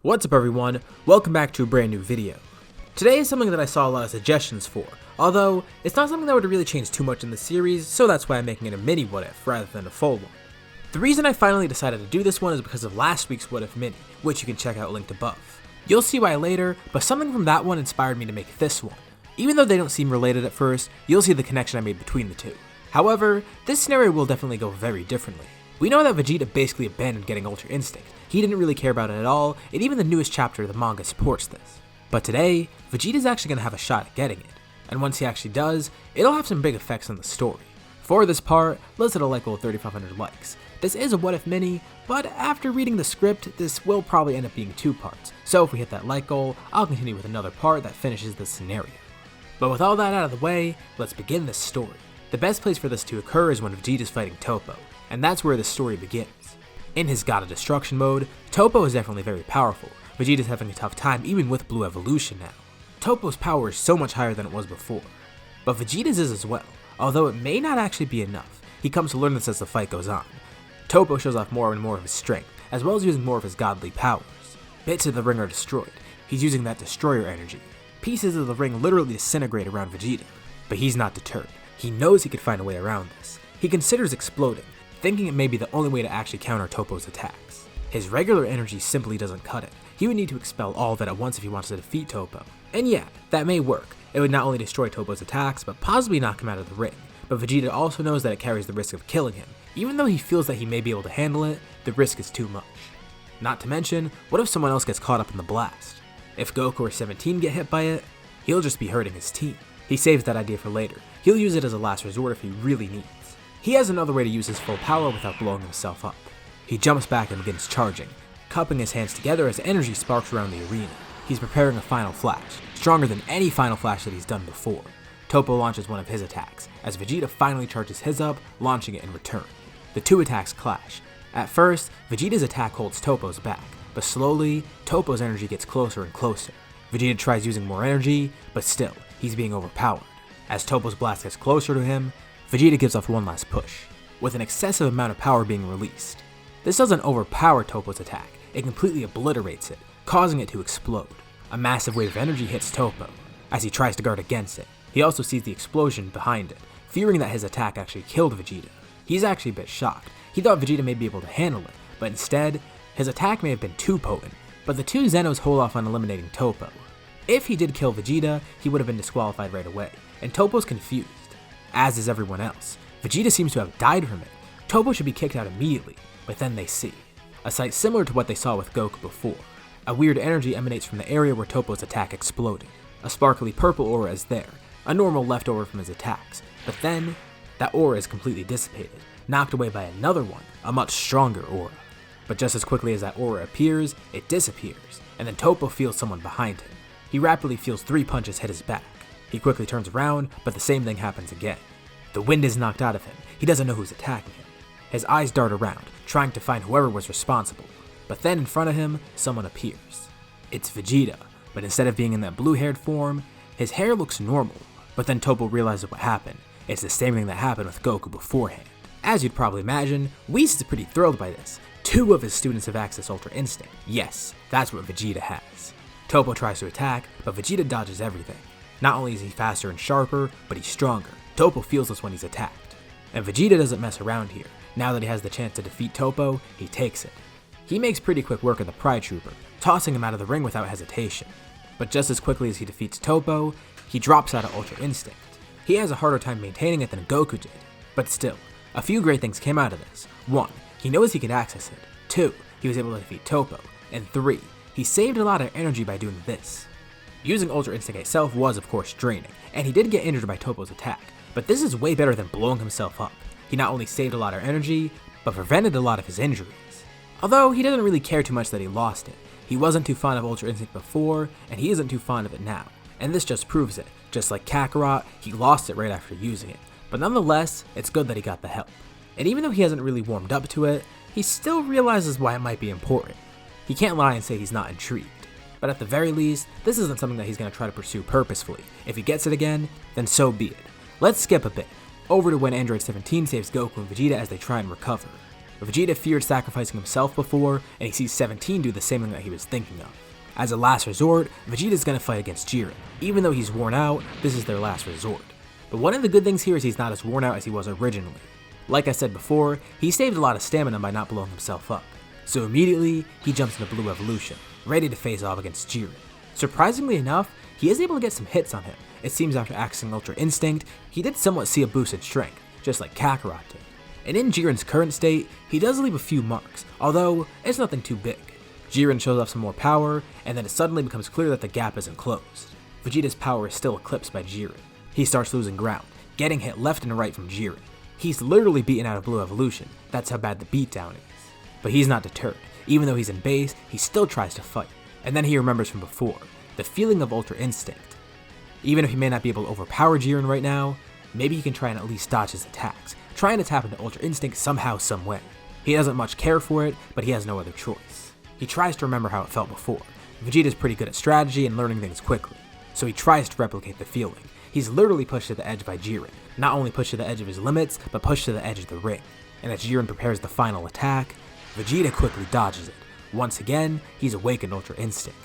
What's up everyone, welcome back to a brand new video. Today is something that I saw a lot of suggestions for, although it's not something that would really change too much in the series, so that's why I'm making it a mini what if rather than a full one. The reason I finally decided to do this one is because of last week's what if mini, which you can check out linked above. You'll see why later, but something from that one inspired me to make this one. Even though they don't seem related at first, you'll see the connection I made between the two. However, this scenario will definitely go very differently. We know that Vegeta basically abandoned getting Ultra Instinct. He didn't really care about it at all, and even the newest chapter of the manga supports this. But today, Vegeta's actually going to have a shot at getting it, and once he actually does, it'll have some big effects on the story. For this part, let's hit a like goal of 3,500 likes. This is a what if mini, but after reading the script, this will probably end up being 2 parts, so if we hit that like goal, I'll continue with another part that finishes the scenario. But with all that out of the way, let's begin this story. The best place for this to occur is when Vegeta's fighting Toppo, and that's where the story begins. In his God of Destruction mode, Toppo is definitely very powerful. Vegeta's having a tough time even with Blue Evolution now. Toppo's power is so much higher than it was before. But Vegeta's is as well, although it may not actually be enough. He comes to learn this as the fight goes on. Toppo shows off more and more of his strength, as well as using more of his godly powers. Bits of the ring are destroyed. He's using that destroyer energy. Pieces of the ring literally disintegrate around Vegeta. But he's not deterred. He knows he could find a way around this. He considers exploding, thinking it may be the only way to actually counter Toppo's attacks. His regular energy simply doesn't cut it. He would need to expel all of it at once if he wants to defeat Toppo. And yeah, that may work. It would not only destroy Toppo's attacks, but possibly knock him out of the ring. But Vegeta also knows that it carries the risk of killing him. Even though he feels that he may be able to handle it, the risk is too much. Not to mention, what if someone else gets caught up in the blast? If Goku or 17 get hit by it, he'll just be hurting his team. He saves that idea for later. He'll use it as a last resort if he really needs. He has another way to use his full power without blowing himself up. He jumps back and begins charging, cupping his hands together as energy sparks around the arena. He's preparing a final flash, stronger than any final flash that he's done before. Toppo launches one of his attacks, as Vegeta finally charges his up, launching it in return. The two attacks clash. At first, Vegeta's attack holds Toppo's back, but slowly, Toppo's energy gets closer and closer. Vegeta tries using more energy, but still, he's being overpowered. As Toppo's blast gets closer to him, Vegeta gives off one last push, with an excessive amount of power being released. This doesn't overpower Toppo's attack, it completely obliterates it, causing it to explode. A massive wave of energy hits Toppo, as he tries to guard against it. He also sees the explosion behind it, fearing that his attack actually killed Vegeta. He's actually a bit shocked. He thought Vegeta may be able to handle it, but instead, his attack may have been too potent, but the two Zenos hold off on eliminating Toppo. If he did kill Vegeta, he would have been disqualified right away, and Toppo's confused, as is everyone else. Vegeta seems to have died from it. Toppo should be kicked out immediately, but then they see a sight similar to what they saw with Goku before. A weird energy emanates from the area where Toppo's attack exploded. A sparkly purple aura is there, a normal leftover from his attacks, but then, that aura is completely dissipated, knocked away by another one, a much stronger aura. But just as quickly as that aura appears, it disappears, and then Toppo feels someone behind him. He rapidly feels 3 punches hit his back. He quickly turns around, but the same thing happens again. The wind is knocked out of him. He doesn't know who's attacking him. His eyes dart around, trying to find whoever was responsible. But then in front of him, someone appears. It's Vegeta, but instead of being in that blue-haired form, his hair looks normal. But then Toppo realizes what happened. It's the same thing that happened with Goku beforehand. As you'd probably imagine, Whis is pretty thrilled by this. 2 of his students have access to Ultra Instinct. Yes, that's what Vegeta has. Toppo tries to attack, but Vegeta dodges everything. Not only is he faster and sharper, but he's stronger. Toppo feels this when he's attacked. And Vegeta doesn't mess around here. Now that he has the chance to defeat Toppo, he takes it. He makes pretty quick work of the Pride Trooper, tossing him out of the ring without hesitation. But just as quickly as he defeats Toppo, he drops out of Ultra Instinct. He has a harder time maintaining it than Goku did. But still, a few great things came out of this. 1, he knows he could access it. 2, he was able to defeat Toppo. And 3, he saved a lot of energy by doing this. Using Ultra Instinct itself was of course draining, and he did get injured by Toppo's attack, but this is way better than blowing himself up. He not only saved a lot of energy, but prevented a lot of his injuries. Although he doesn't really care too much that he lost it. He wasn't too fond of Ultra Instinct before, and he isn't too fond of it now, and this just proves it. Just like Kakarot, he lost it right after using it, but nonetheless, it's good that he got the help. And even though he hasn't really warmed up to it, he still realizes why it might be important. He can't lie and say he's not intrigued. But at the very least, this isn't something that he's going to try to pursue purposefully. If he gets it again, then so be it. Let's skip a bit, over to when Android 17 saves Goku and Vegeta as they try and recover. Vegeta feared sacrificing himself before, and he sees 17 do the same thing that he was thinking of. As a last resort, Vegeta's gonna fight against Jiren. Even though he's worn out, this is their last resort. But one of the good things here is he's not as worn out as he was originally. Like I said before, he saved a lot of stamina by not blowing himself up. So immediately, he jumps into Blue Evolution, ready to face off against Jiren. Surprisingly enough, he is able to get some hits on him. It seems after accessing Ultra Instinct, he did somewhat see a boost in strength, just like Kakarot did. And in Jiren's current state, he does leave a few marks, although it's nothing too big. Jiren shows off some more power, and then it suddenly becomes clear that the gap isn't closed. Vegeta's power is still eclipsed by Jiren. He starts losing ground, getting hit left and right from Jiren. He's literally beaten out of Blue Evolution, that's how bad the beatdown is. But he's not deterred. Even though he's in base, he still tries to fight. And then he remembers from before, the feeling of Ultra Instinct. Even if he may not be able to overpower Jiren right now, maybe he can try and at least dodge his attacks, trying to tap into Ultra Instinct somehow, some way. He doesn't much care for it, but he has no other choice. He tries to remember how it felt before. Vegeta's pretty good at strategy and learning things quickly, so he tries to replicate the feeling. He's literally pushed to the edge by Jiren, not only pushed to the edge of his limits, but pushed to the edge of the ring. And as Jiren prepares the final attack, Vegeta quickly dodges it. Once again, he's awakened Ultra Instinct.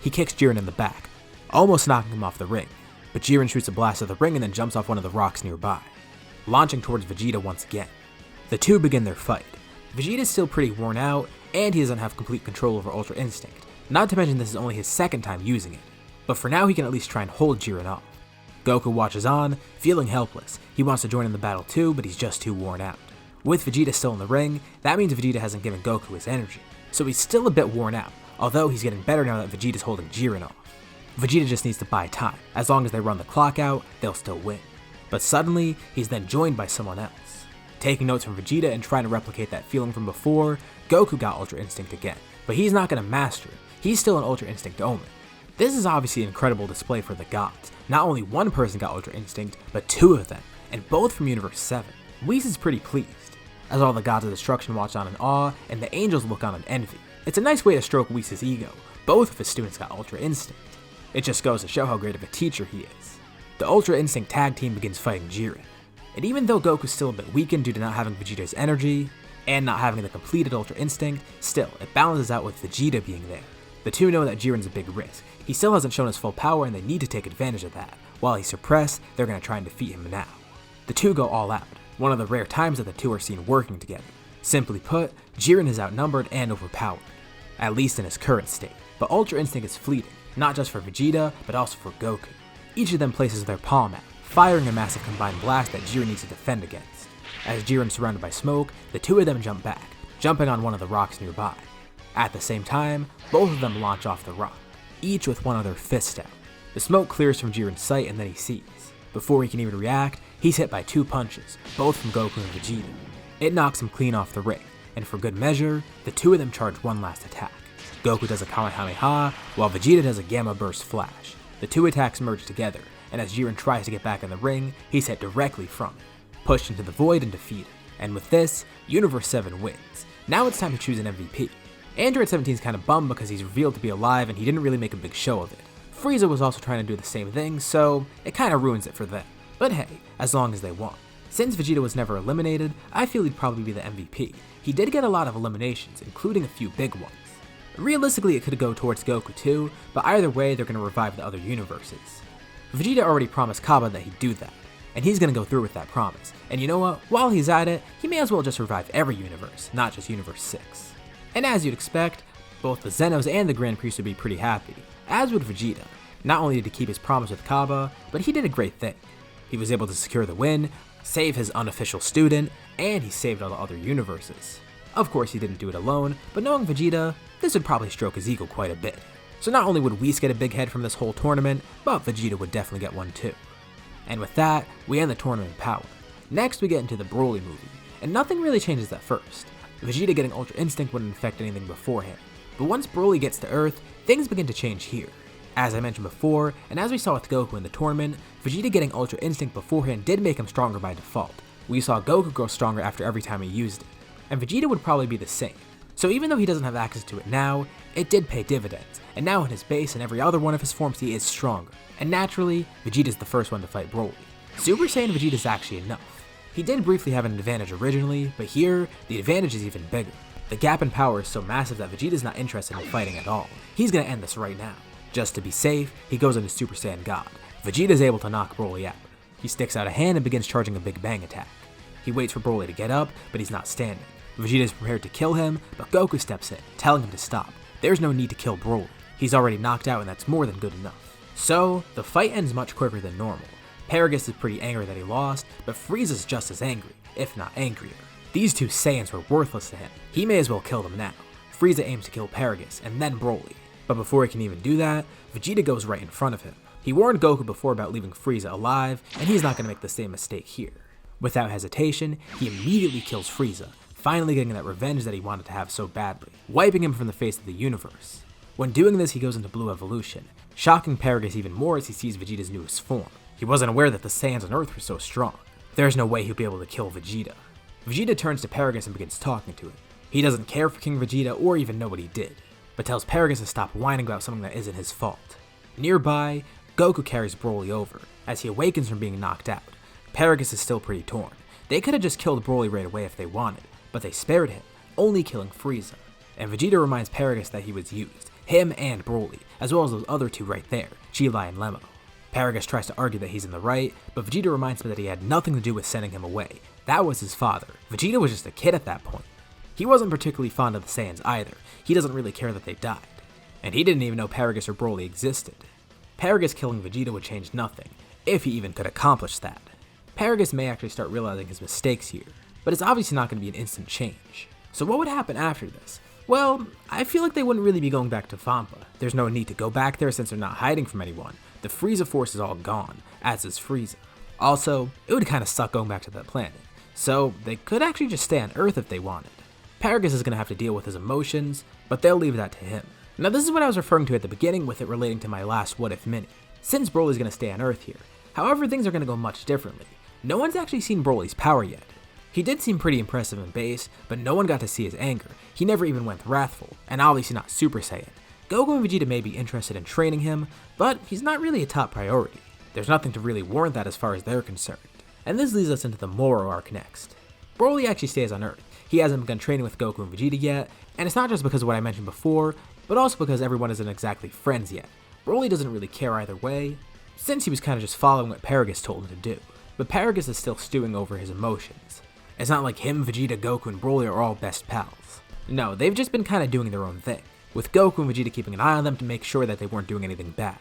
He kicks Jiren in the back, almost knocking him off the ring, but Jiren shoots a blast at the ring and then jumps off one of the rocks nearby, launching towards Vegeta once again. The two begin their fight. Vegeta's still pretty worn out, and he doesn't have complete control over Ultra Instinct, not to mention this is only his second time using it, but for now he can at least try and hold Jiren off. Goku watches on, feeling helpless. He wants to join in the battle too, but he's just too worn out. With Vegeta still in the ring, that means Vegeta hasn't given Goku his energy, so he's still a bit worn out, although he's getting better now that Vegeta's holding Jiren off. Vegeta just needs to buy time. As long as they run the clock out, they'll still win. But suddenly, he's then joined by someone else. Taking notes from Vegeta and trying to replicate that feeling from before, Goku got Ultra Instinct again, but he's not going to master it. He's still an Ultra Instinct only. This is obviously an incredible display for the gods. Not only one person got Ultra Instinct, but two of them, and both from Universe 7. Whis is pretty pleased, as all the gods of destruction watch on in awe, and the angels look on in envy. It's a nice way to stroke Whis' ego. Both of his students got Ultra Instinct. It just goes to show how great of a teacher he is. The Ultra Instinct tag team begins fighting Jiren. And even though Goku's still a bit weakened due to not having Vegeta's energy, and not having the completed Ultra Instinct, still, it balances out with Vegeta being there. The two know that Jiren's a big risk. He still hasn't shown his full power and they need to take advantage of that. While he's suppressed, they're going to try and defeat him now. The two go all out, one of the rare times that the two are seen working together. Simply put, Jiren is outnumbered and overpowered, at least in his current state. But Ultra Instinct is fleeting, not just for Vegeta, but also for Goku. Each of them places their palm out, firing a massive combined blast that Jiren needs to defend against. As Jiren's surrounded by smoke, the two of them jump back, jumping on one of the rocks nearby. At the same time, both of them launch off the rock, each with one of their fists out. The smoke clears from Jiren's sight and then he sees. Before he can even react, he's hit by two punches, both from Goku and Vegeta. It knocks him clean off the ring, and for good measure, the two of them charge one last attack. Goku does a Kamehameha, while Vegeta does a Gamma Burst Flash. The two attacks merge together, and as Jiren tries to get back in the ring, he's hit directly from it, pushed into the void and defeated. And with this, Universe 7 wins. Now it's time to choose an MVP. Android 17's kind of bummed because he's revealed to be alive and he didn't really make a big show of it. Frieza was also trying to do the same thing, so it kind of ruins it for them. But hey, as long as they won. Since Vegeta was never eliminated, I feel he'd probably be the MVP. He did get a lot of eliminations, including a few big ones. Realistically, it could go towards Goku too, but either way, they're going to revive the other universes. Vegeta already promised Kaba that he'd do that, and he's going to go through with that promise. And you know what? While he's at it, he may as well just revive every universe, not just Universe 6. And as you'd expect, both the Zenos and the Grand Priest would be pretty happy, as would Vegeta. Not only did he keep his promise with Kaba, but he did a great thing. He was able to secure the win, save his unofficial student, and he saved all the other universes. Of course he didn't do it alone, but knowing Vegeta, this would probably stroke his ego quite a bit. So not only would Whis get a big head from this whole tournament, but Vegeta would definitely get one too. And with that, we end the tournament in power. Next we get into the Broly movie, and nothing really changes at first. Vegeta getting Ultra Instinct wouldn't affect anything beforehand, but once Broly gets to Earth, things begin to change here. As I mentioned before, and as we saw with Goku in the tournament, Vegeta getting Ultra Instinct beforehand did make him stronger by default. We saw Goku grow stronger after every time he used it, and Vegeta would probably be the same. So even though he doesn't have access to it now, it did pay dividends, and now in his base and every other one of his forms he is stronger. And naturally, Vegeta's the first one to fight Broly. Super Saiyan Vegeta's actually enough. He did briefly have an advantage originally, but here, the advantage is even bigger. The gap in power is so massive that Vegeta's not interested in fighting at all. He's gonna end this right now. Just to be safe, he goes into Super Saiyan God. Vegeta's able to knock Broly out. He sticks out a hand and begins charging a Big Bang attack. He waits for Broly to get up, but he's not standing. Vegeta is prepared to kill him, but Goku steps in, telling him to stop. There's no need to kill Broly. He's already knocked out and that's more than good enough. So, the fight ends much quicker than normal. Paragus is pretty angry that he lost, but Frieza's just as angry, if not angrier. These two Saiyans were worthless to him. He may as well kill them now. Frieza aims to kill Paragus, and then Broly. But before he can even do that, Vegeta goes right in front of him. He warned Goku before about leaving Frieza alive, and he's not going to make the same mistake here. Without hesitation, he immediately kills Frieza, finally getting that revenge that he wanted to have so badly, wiping him from the face of the universe. When doing this, he goes into Blue Evolution, shocking Paragus even more as he sees Vegeta's newest form. He wasn't aware that the Saiyans on Earth were so strong. There's no way he'll be able to kill Vegeta. Vegeta turns to Paragus and begins talking to him. He doesn't care for King Vegeta or even know what he did, but tells Paragus to stop whining about something that isn't his fault. Nearby, Goku carries Broly over, as he awakens from being knocked out. Paragus is still pretty torn. They could have just killed Broly right away if they wanted, but they spared him, only killing Frieza. And Vegeta reminds Paragus that he was used, him and Broly, as well as those other two right there, Chilai and Lemmo. Paragus tries to argue that he's in the right, but Vegeta reminds him that he had nothing to do with sending him away. That was his father. Vegeta was just a kid at that point. He wasn't particularly fond of the Saiyans either. He doesn't really care that they died. And he didn't even know Paragus or Broly existed. Paragus killing Vegeta would change nothing, if he even could accomplish that. Paragus may actually start realizing his mistakes here, but it's obviously not going to be an instant change. So what would happen after this? Well, I feel like they wouldn't really be going back to Vampa. There's no need to go back there since they're not hiding from anyone. The Frieza force is all gone, as is Frieza. Also, it would kind of suck going back to that planet, so they could actually just stay on Earth if they wanted. Paragus is going to have to deal with his emotions, but they'll leave that to him. Now this is what I was referring to at the beginning with it relating to my last What If mini. Since Broly's going to stay on Earth here, however things are going to go much differently. No one's actually seen Broly's power yet. He did seem pretty impressive in base, but no one got to see his anger. He never even went wrathful, and obviously not Super Saiyan. Goku and Vegeta may be interested in training him, but he's not really a top priority. There's nothing to really warrant that as far as they're concerned. And this leads us into the Moro arc next. Broly actually stays on Earth. He hasn't begun training with Goku and Vegeta yet, and it's not just because of what I mentioned before, but also because everyone isn't exactly friends yet. Broly doesn't really care either way, since he was kind of just following what Paragus told him to do. But Paragus is still stewing over his emotions. It's not like him, Vegeta, Goku, and Broly are all best pals. No, they've just been kind of doing their own thing, with Goku and Vegeta keeping an eye on them to make sure that they weren't doing anything bad.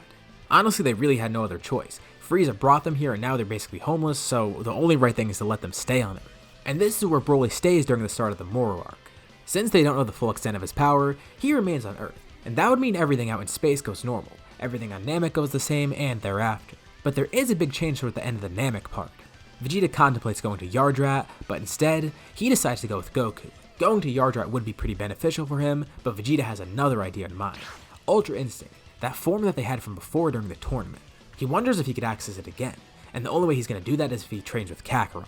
Honestly, they really had no other choice. Frieza brought them here and now they're basically homeless, so the only right thing is to let them stay on Earth. And this is where Broly stays during the start of the Moro arc. Since they don't know the full extent of his power, he remains on Earth, and that would mean everything out in space goes normal, everything on Namek goes the same, and thereafter. But there is a big change toward the end of the Namek part. Vegeta contemplates going to Yardrat, but instead, he decides to go with Goku. Going to Yardrat would be pretty beneficial for him, but Vegeta has another idea in mind. Ultra Instinct, that form that they had from before during the tournament. He wonders if he could access it again, and the only way he's going to do that is if he trains with Kakarot.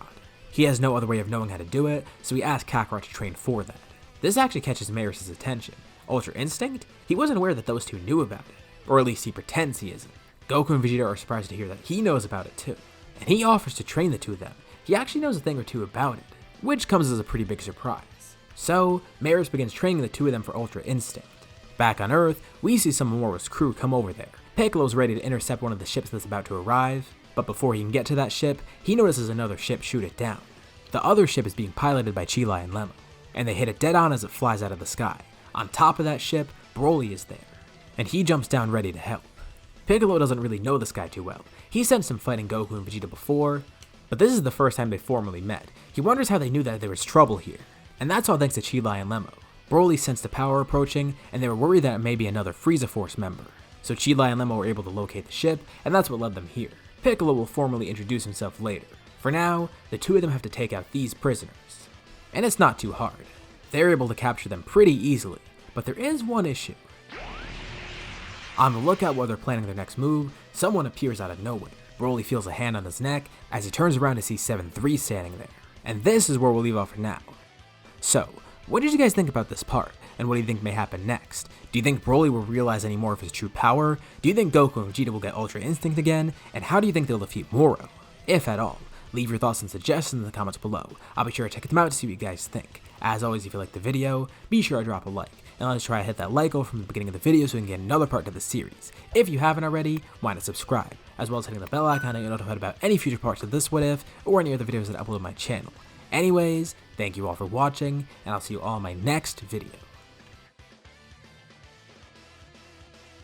He has no other way of knowing how to do it, so he asks Kakarot to train for that. This actually catches Maris' attention. Ultra Instinct? He wasn't aware that those two knew about it, or at least he pretends he isn't. Goku and Vegeta are surprised to hear that he knows about it too, and he offers to train the two of them. He actually knows a thing or two about it, which comes as a pretty big surprise. So, Maris begins training the two of them for Ultra Instinct. Back on Earth, we see some of Moro's crew come over there. Piccolo's ready to intercept one of the ships that's about to arrive, but before he can get to that ship, he notices another ship shoot it down. The other ship is being piloted by Chilai and Lemmo, and they hit it dead on as it flies out of the sky. On top of that ship, Broly is there, and he jumps down ready to help. Piccolo doesn't really know this guy too well. He sensed him fighting Goku and Vegeta before, but this is the first time they formally met. He wonders how they knew that there was trouble here, and that's all thanks to Chilai and Lemmo. Broly sensed the power approaching, and they were worried that it may be another Frieza Force member. So Chilai and Lemmo were able to locate the ship, and that's what led them here. Piccolo will formally introduce himself later. For now, the two of them have to take out these prisoners. And it's not too hard. They're able to capture them pretty easily, but there is one issue. On the lookout while they're planning their next move, someone appears out of nowhere. Broly feels a hand on his neck as he turns around to see 7-3 standing there. And this is where we'll leave off for now. So, what did you guys think about this part, and what do you think may happen next? Do you think Broly will realize any more of his true power? Do you think Goku and Vegeta will get Ultra Instinct again? And how do you think they'll defeat Moro, if at all? Leave your thoughts and suggestions in the comments below. I'll be sure to check them out to see what you guys think. As always, if you liked the video, be sure to drop a like, and let's try to hit that like goal from the beginning of the video so we can get another part to the series. If you haven't already, why not subscribe, as well as hitting the bell icon to get notified about any future parts of this What If, or any other videos that I upload on my channel. Anyways, thank you all for watching, and I'll see you all in my next video.